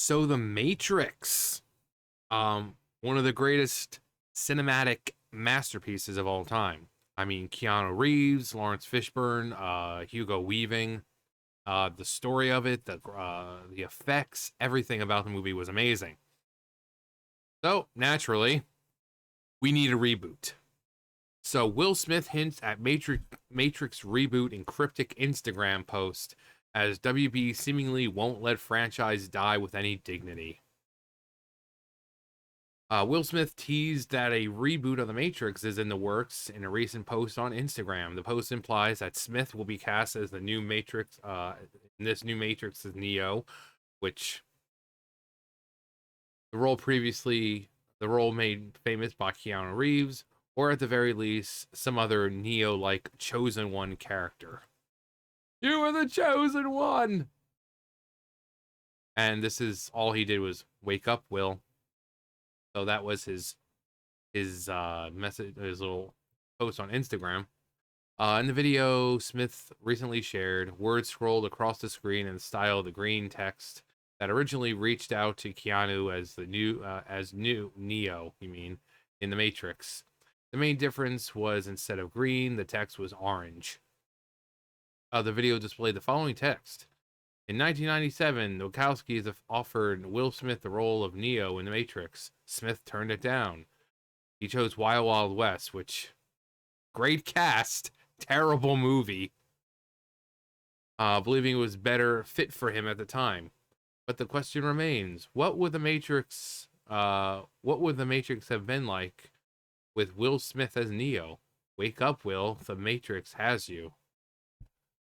So The Matrix, one of the greatest cinematic masterpieces of all time. I mean, Keanu Reeves, Lawrence Fishburne, Hugo Weaving. The story of it, the effects, everything about the movie was amazing. So naturally, we need a reboot. So Will Smith hints at Matrix reboot in cryptic Instagram post as WB seemingly won't let franchise die with any dignity. Will Smith teased that a reboot of The Matrix is in the works in a recent post on Instagram. The post implies that Smith will be cast as the new Matrix, in this new Matrix as Neo, which the role made famous by Keanu Reeves, or at the very least, some other Neo-like Chosen One character. You are the Chosen One! And this is all he did was wake up, Will. So that was his message, his little post on Instagram. In the video, Smith recently shared words scrolled across the screen in the style of the green text that originally reached out to Keanu as the new Neo. You mean in the Matrix? The main difference was instead of green, the text was orange. The video displayed the following text. In 1997, the Wachowskis offered Will Smith the role of Neo in The Matrix. Smith turned it down. He chose Wild Wild West, which, great cast, terrible movie. Believing it was better fit for him at the time. But the question remains, what would the Matrix have been like with Will Smith as Neo? Wake up, Will, the Matrix has you.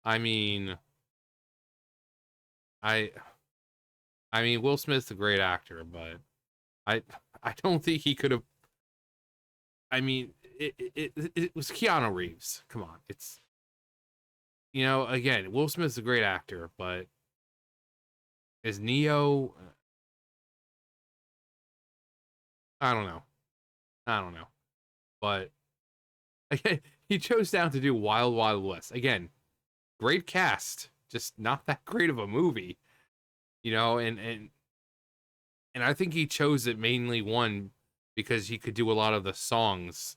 I mean, I I mean, Will Smith's a great actor, but I I don't think he could have. I mean, it was Keanu Reeves. Come on, it's again, Will Smith's a great actor, but as Neo, I don't know, but again, he chose down to do Wild Wild West. Again, great cast, just not that great of a movie, and I think he chose it mainly one because he could do a lot of the songs,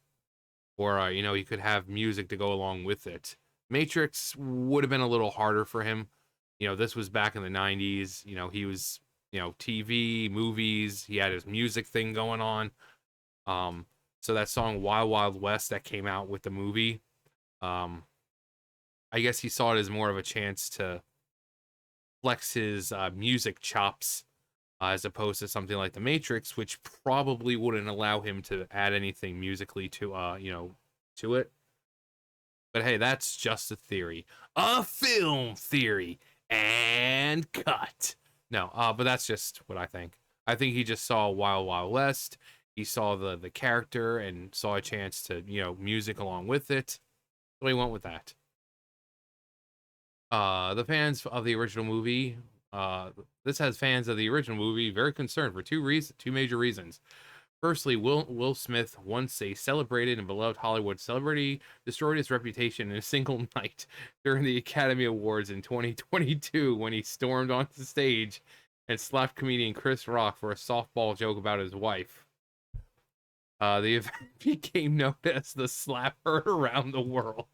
or he could have music to go along with it. Matrix would have been a little harder for him. This was back in the 90s. He was, TV, movies, he had his music thing going on. So that song Wild Wild West that came out with the movie, um, I guess he saw it as more of a chance to flex his music chops as opposed to something like The Matrix, which probably wouldn't allow him to add anything musically to it. But hey, that's just a theory, a film theory, and cut. No, but that's just what I think. I think he just saw Wild Wild West. He saw the character and saw a chance to music along with it. So he went with that. The fans of the original movie. This has fans of the original movie very concerned for two major reasons. Firstly, Will Smith, once a celebrated and beloved Hollywood celebrity, destroyed his reputation in a single night during the Academy Awards in 2022 when he stormed onto the stage and slapped comedian Chris Rock for a softball joke about his wife. The event became known as the slap heard around the world.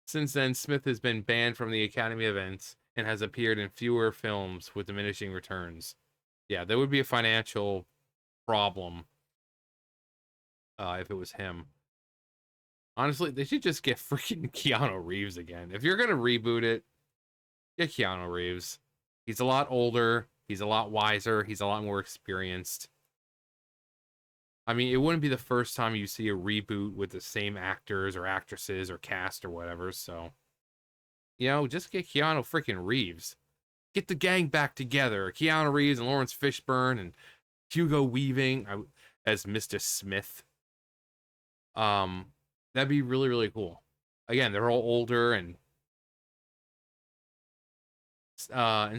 Since then, Smith has been banned from the Academy events and has appeared in fewer films with diminishing returns. Yeah, there would be a financial problem if it was him. Honestly, they should just get freaking Keanu Reeves again. If you're gonna reboot it, get Keanu Reeves. He's a lot older. He's a lot wiser. He's a lot more experienced. I mean, it wouldn't be the first time you see a reboot with the same actors or actresses or cast or whatever. So, just get Keanu freaking Reeves. Get the gang back together. Keanu Reeves and Lawrence Fishburne and Hugo Weaving as Mr. Smith. That'd be really, really cool. Again, they're all older and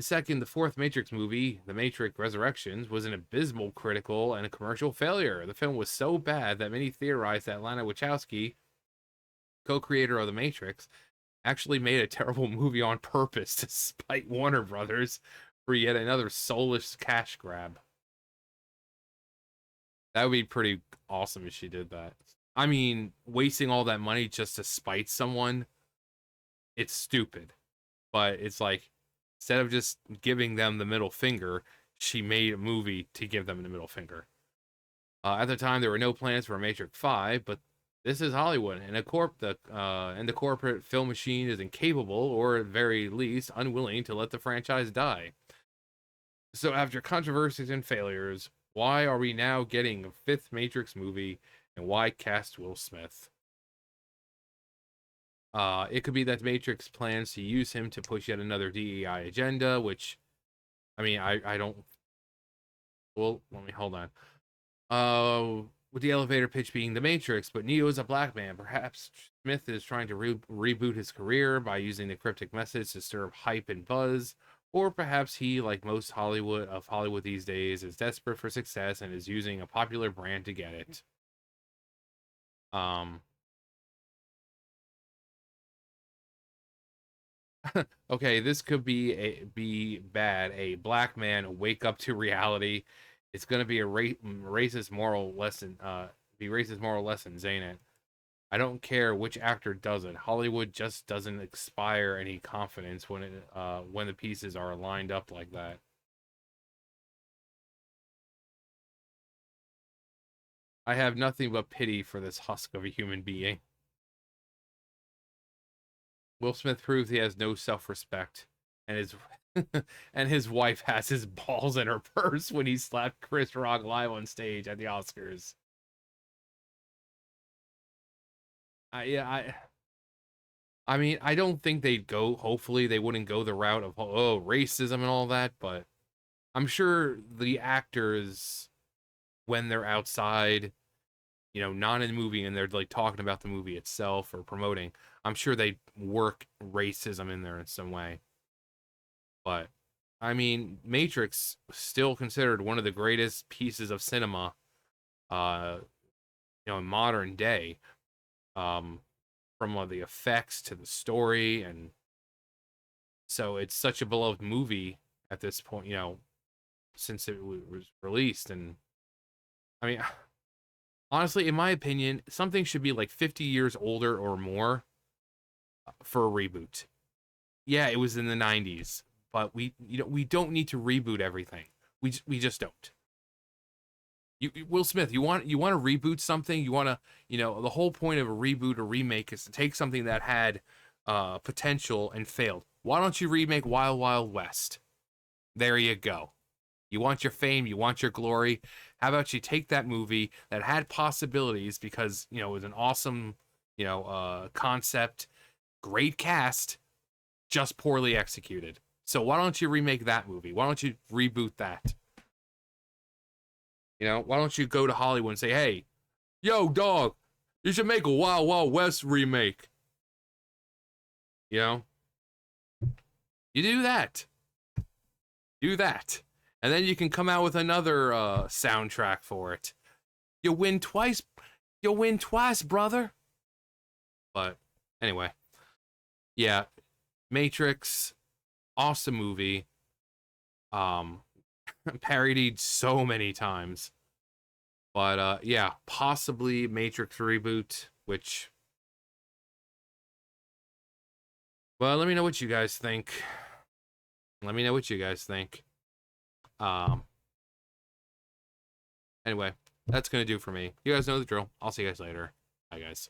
second, the fourth Matrix movie, The Matrix Resurrections, was an abysmal critical and a commercial failure. The film was so bad that many theorized that Lana Wachowski, co-creator of The Matrix, actually made a terrible movie on purpose to spite Warner Brothers for yet another soulless cash grab. That would be pretty awesome if she did that. I mean, wasting all that money just to spite someone, it's stupid. But it's like, instead of just giving them the middle finger, she made a movie to give them the middle finger. At the time, there were no plans for a Matrix 5, but this is Hollywood, and the corporate film machine is incapable, or at very least, unwilling to let the franchise die. So after controversies and failures, why are we now getting a fifth Matrix movie, and why cast Will Smith? It could be that Matrix plans to use him to push yet another DEI agenda, which, I mean, I don't. Well, let me hold on. With the elevator pitch being the Matrix, but Neo is a black man. Perhaps Smith is trying to reboot his career by using the cryptic message to stir up hype and buzz. Or perhaps he, like most Hollywood these days, is desperate for success and is using a popular brand to get it. Okay, this could be bad. A black man wake up to reality. It's gonna be a racist moral lesson. Be racist moral lessons, ain't it? I don't care which actor does it. Hollywood just doesn't inspire any confidence when the pieces are lined up like that. I have nothing but pity for this husk of a human being. Will Smith proves he has no self-respect, and his and his wife has his balls in her purse when he slapped Chris Rock live on stage at the Oscars. Yeah, I mean, I don't think they'd go. Hopefully, they wouldn't go the route of racism and all that. But I'm sure the actors, when they're outside, not in the movie, and they're like talking about the movie itself or promoting, I'm sure they work racism in there in some way. But I mean, Matrix still considered one of the greatest pieces of cinema, uh, in modern day. Um, from all the effects to the story, and so it's such a beloved movie at this point, since it was released. And I mean, honestly, in my opinion, something should be like 50 years older or more for a reboot. Yeah, it was in the 90s, but we don't need to reboot everything. We just don't. Will Smith, you want to reboot something? You want to, the whole point of a reboot or remake is to take something that had potential and failed. Why don't you remake Wild Wild West? There you go. You want your fame, you want your glory. How about you take that movie that had possibilities because, it was an awesome, concept, great cast, just poorly executed. So why don't you remake that movie? Why don't you reboot that? Why don't you go to Hollywood and say, hey, yo, dog, you should make a Wild Wild West remake. You know? You do that. Do that. And then you can come out with another soundtrack for it. You win twice. You'll win twice, brother. But anyway. Yeah. Matrix. Awesome movie. Parodied so many times. But yeah, possibly Matrix reboot, which, well, let me know what you guys think. Let me know what you guys think. Anyway, that's gonna do for me. You guys know the drill. I'll see you guys later. Bye, guys.